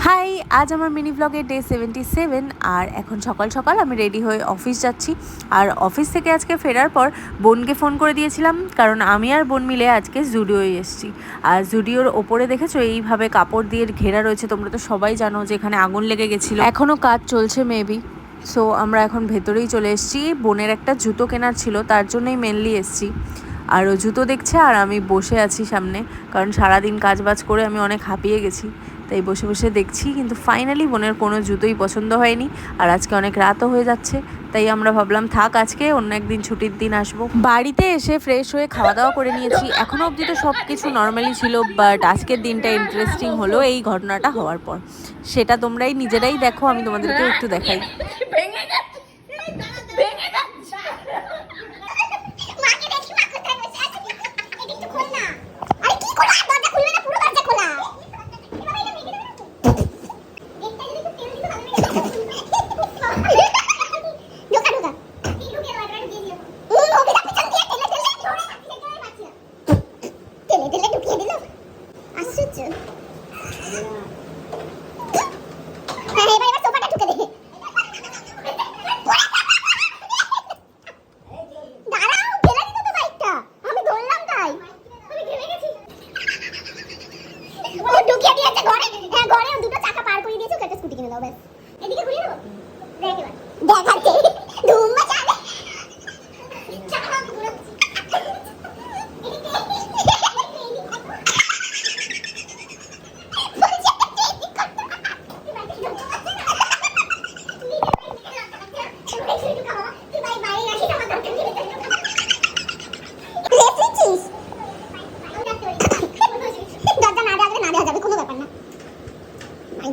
High, আজ আমার mini ব্লগের ডে 77। আর এখন সকাল সকাল আমি রেডি হয়ে অফিস যাচ্ছি। আর অফিস থেকে আজকে ফেরার পর বোনকে ফোন করে দিয়েছিলাম, কারণ আমি আর বোন মিলে আজকে জুডিওয়ে এসেছি। আর জুডিওর ওপরে দেখেছো এইভাবে কাপড় দিয়ে ঘেরা রয়েছে। তোমরা তো সবাই জানো যে এখানে আগুন লেগে গেছিলো, এখনও কাজ চলছে মেবি। সো আমরা এখন ভেতরেই চলে এসেছি। বোনের একটা জুতো কেনার ছিল, তার জন্যই মেনলি এসেছি। আর ও জুতো দেখছে আর আমি বসে আছি সামনে, কারণ সারাদিন কাজ বাজ করে আমি অনেক হাঁপিয়ে গেছি, তাই বসে বসে দেখছি। কিন্তু ফাইনালি বোনের কোনো জুতোই পছন্দ হয়নি। আর আজকে অনেক রাতও হয়ে যাচ্ছে, তাই আমরা ভাবলাম থাক, আজকে অন্য একদিন ছুটির দিন আসবো। বাড়িতে এসে ফ্রেশ হয়ে খাওয়া দাওয়া করে নিয়েছি। এখনও অবধি তো সব কিছু নর্মালি ছিল, বাট আজকের দিনটা ইন্টারেস্টিং হলো এই ঘটনাটা হওয়ার পর। সেটা তোমরাই নিজেরাই দেখো, আমি তোমাদেরকে একটু দেখাই।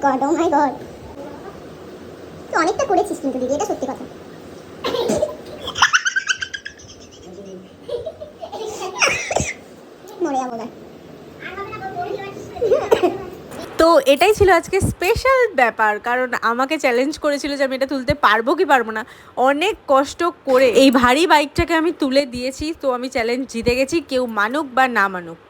গড, ও মাই গড, তুই অনেকটা করেছিস কিন্তু দিদি, এটা সত্যি কথা। মরে যাবো না। তো এটাই ছিল আজকে স্পেশাল ব্যাপার, কারণ আমাকে চ্যালেঞ্জ করেছিল যে আমি এটা তুলতে পারবো কি পারবো না। অনেক কষ্ট করে এই ভারী বাইকটাকে আমি তুলে দিয়েছি। তো আমি চ্যালেঞ্জ জিতে গেছি, কেউ মানুক বা না মানুক।